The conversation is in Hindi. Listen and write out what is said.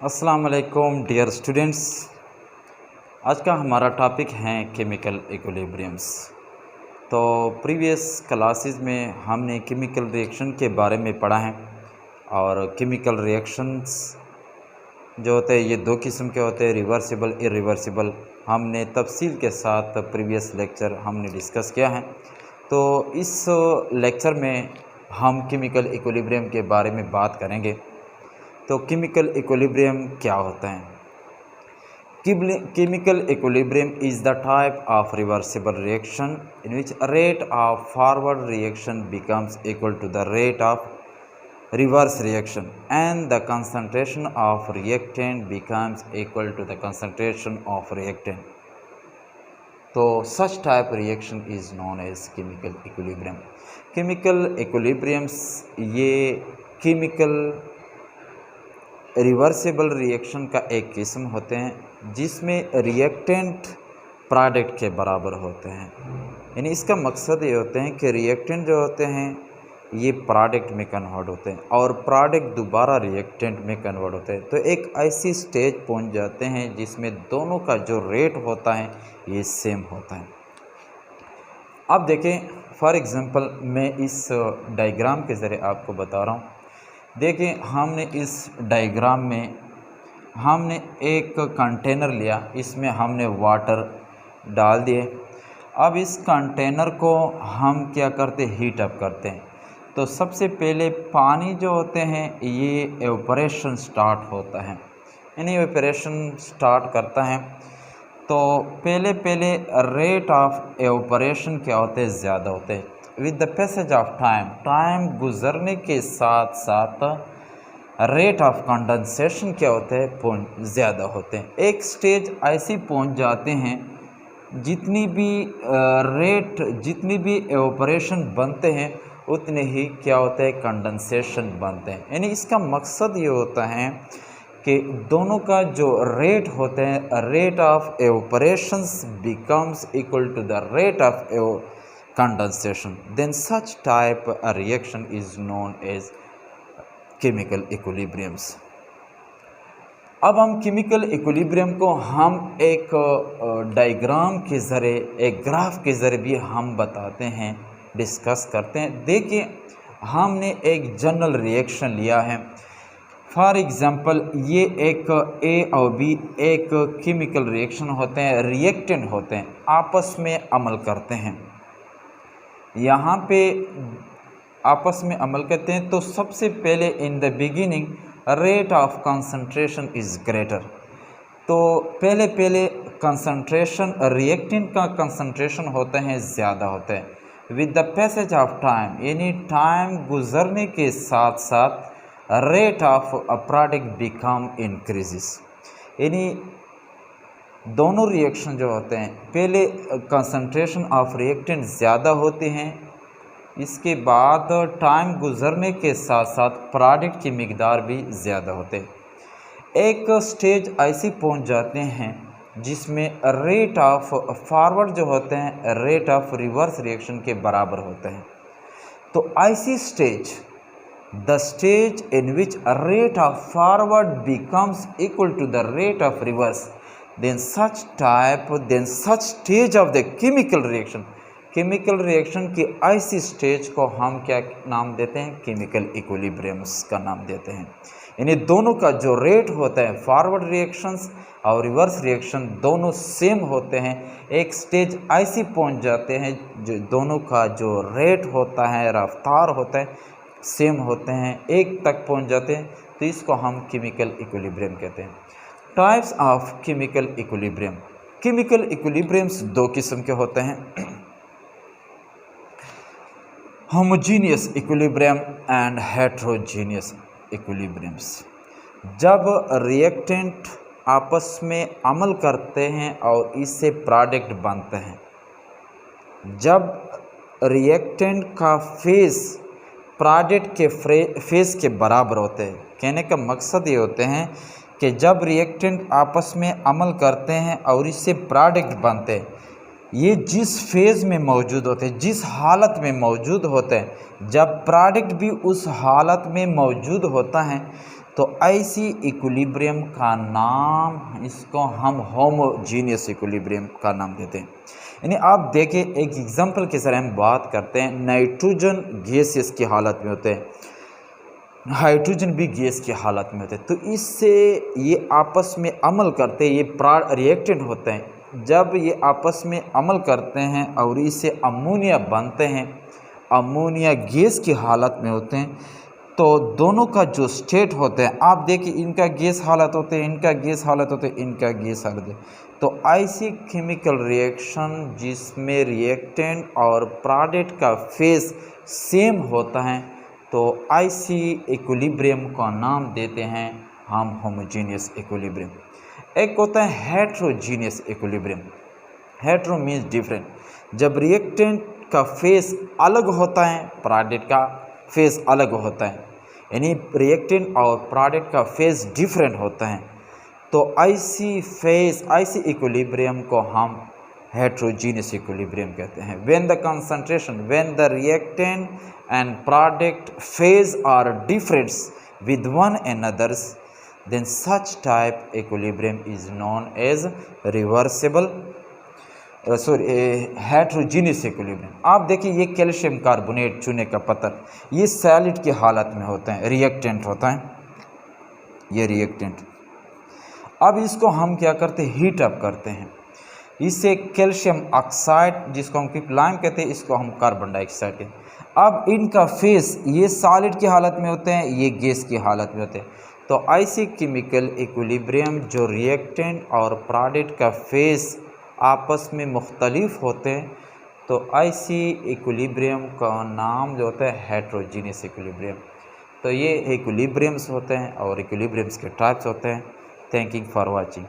अस्सलाम वालेकुम डियर स्टूडेंट्स। आज का हमारा टॉपिक है केमिकल इक्विलिब्रियम्स। तो प्रीवियस क्लासेस में हमने केमिकल रिएक्शन के बारे में पढ़ा है और केमिकल रिएक्शंस जो होते हैं ये दो किस्म के होते हैं, रिवर्सिबल इरिवर्सिबल। हमने तफसील के साथ प्रीवियस लेक्चर हमने डिस्कस किया है। तो इस लेक्चर में हम केमिकल इक्विलिब्रियम के बारे में बात करेंगे। तो केमिकल इक्विलिब्रियम क्या होता है? Chemical equilibrium is the type of reversible reaction in which rate of forward reaction becomes equal to the rate of reverse reaction and the concentration of reactant becomes equal to the concentration of reactant. तो such type reaction is known as chemical equilibrium. chemical equilibriums ये chemical रिवर्सिबल रिएक्शन का एक किस्म होते हैं जिसमें रिएक्टेंट प्रोडक्ट के बराबर होते हैं। यानी इसका मकसद ये होते हैं कि रिएक्टेंट जो होते हैं ये प्रोडक्ट में कन्वर्ट होते हैं और प्रोडक्ट दोबारा रिएक्टेंट में कन्वर्ट होते हैं। तो एक ऐसी स्टेज पहुंच जाते हैं जिसमें दोनों का जो रेट होता है ये सेम होता है। अब देखें, फॉर एग्जांपल मैं इस डायग्राम के ज़रिए आपको बता रहा हूँ। देखिए, हमने इस डायग्राम में हमने एक कंटेनर लिया, इसमें हमने वाटर डाल दिए। अब इस कंटेनर को हम क्या करते हैं, हीट अप करते हैं। तो सबसे पहले पानी जो होते हैं ये एवापोरेशन स्टार्ट होता है, यानी एवापोरेशन स्टार्ट करता है। तो पहले रेट ऑफ एवापोरेशन क्या होते हैं, ज़्यादा होते हैं। With the passage of time गुजरने के साथ साथ रेट ऑफ कंडेंसेशन क्या होता है, ज़्यादा होते हैं। एक स्टेज ऐसी पहुंच जाते हैं जितनी भी एवापोरेशन बनते हैं उतने ही क्या होता है, कंडेंसेशन बनते हैं। यानी इसका मकसद ये होता है कि दोनों का जो रेट होते हैं, rate of evaporations becomes equal to the rate of condensation, then such type a reaction is known as chemical equilibriums. अब हम केमिकल इक्विलिब्रियम को हम एक डायग्राम के ज़रिए, एक ग्राफ के ज़रिए भी हम बताते हैं, डिस्कस करते हैं। देखिए, हमने एक जनरल रिएक्शन लिया है। फॉर एग्ज़ाम्पल ये एक ए और बी एक केमिकल रिएक्शन होते हैं, रिएक्टेंट होते हैं, आपस में अमल करते हैं। यहाँ पे आपस में अमल करते हैं। तो सबसे पहले in the beginning rate of concentration is greater. तो पहले कंसंट्रेशन, रिएक्टेंट का कंसंट्रेशन होते हैं ज़्यादा होते हैं। With the passage of time, यानी टाइम गुजरने के साथ साथ rate of a product become increases. यानी दोनों रिएक्शन जो होते हैं, पहले कंसंट्रेशन ऑफ रिएक्टेंट ज़्यादा होते हैं, इसके बाद टाइम गुजरने के साथ साथ प्रोडक्ट की मिकदार भी ज़्यादा होते हैं। एक स्टेज ऐसी पहुंच जाते हैं जिसमें रेट ऑफ फॉरवर्ड जो होते हैं रेट ऑफ रिवर्स रिएक्शन के बराबर होते हैं। तो ऐसी stage, the stage in which rate of forward becomes equal to the rate of reverse, then such stage of the chemical reaction, chemical reaction की ऐसी स्टेज को हम क्या नाम देते हैं, केमिकल इक्विलिब्रियम्स का नाम देते हैं। यानी दोनों का जो रेट होता है, फॉरवर्ड रिएक्शंस और रिवर्स रिएक्शन दोनों सेम होते हैं। एक स्टेज ऐसी पहुंच जाते हैं जो दोनों का जो रेट होता है, रफ्तार होता है, सेम होते हैं, एक तक पहुंच जाते हैं। तो इसको हम केमिकल इक्विलिब्रियम कहते हैं। Types of chemical equilibrium. Chemical equilibriums दो किस्म के होते हैं, homogeneous equilibrium and heterogeneous equilibriums. जब रिएक्टेंट आपस में अमल करते हैं और इससे प्रोडक्ट बनते हैं, जब रिएक्टेंट का फेस प्रोडक्ट के फेस के बराबर होते हैं। कहने का मकसद ये होते हैं कि जब रिएक्टेंट आपस में अमल करते हैं और इससे प्रोडक्ट बनते हैं, ये जिस फेज़ में मौजूद होते हैं, जिस हालत में मौजूद होते हैं, जब प्रोडक्ट भी उस हालत में मौजूद होता है तो ऐसी इक्विलिब्रियम का नाम, इसको हम होमोजीनियस इक्विलिब्रियम का नाम देते हैं। यानी आप देखिए एक एग्जांपल के सर हम बात करते हैं, नाइट्रोजन गैसेस की हालत में होते हैं, हाइड्रोजन भी गैस की हालत में होते हैं, तो इससे ये आपस में अमल करते हैं, ये रिएक्टेंट होते हैं। जब ये आपस में अमल करते हैं और इससे अमोनिया बनते हैं, अमोनिया गैस की हालत में होते हैं, तो दोनों का जो स्टेट होते हैं, आप देखिए इनका गैस हालत होते हैं, इनका गैस हालत होते हैं, इनका गैस हालत है। तो ऐसी केमिकल रिएक्शन जिसमें रिएक्टेंट और प्रोडक्ट का फेज सेम होता है, तो ऐसी इक्विलिब्रियम का नाम देते हैं हम होमोजीनियस इक्विलिब्रियम। एक होता है heterogeneous equilibrium. Hetero means different, जब रिएक्टेंट का फेस अलग होता है, प्रोडक्ट का फेस अलग होता है, यानी रिएक्टेंट और प्रोडक्ट का फेस डिफरेंट होता है, तो ऐसी इक्विलिब्रियम को हम हेट्रोजीनियस इक्विलिब्रियम कहते हैं। When the reactant and product phase are different with one another's, then such type equilibrium is known as heterogeneous equilibrium। आप देखिए ये कैल्शियम कार्बोनेट चूने का पत्थर, ये सॉलिड की हालत में होता है, रिएक्टेंट होता है, ये रिएक्टेंट। अब इसको हम क्या करते हैं, हीट अप करते हैं, इससे कैल्शियम ऑक्साइड जिसको हम क्विकलाइम कहते हैं, इसको हम कार्बन डाइऑक्साइड कहते हैं। अब इनका फेस, ये सॉलिड की हालत में होते हैं, ये गैस की हालत में होते हैं, तो ऐसी केमिकल इक्विलिब्रियम जो रिएक्टेंट और प्रोडक्ट का फेस आपस में मुख्तलिफ होते हैं, तो ऐसी इक्विलिब्रियम का नाम जो होता है हेट्रोजीनियस इक्विलिब्रियम। तो ये इक्विलिब्रियम्स होते हैं और इक्विलिब्रियम्स के टाइप्स होते हैं। Thank you for watching.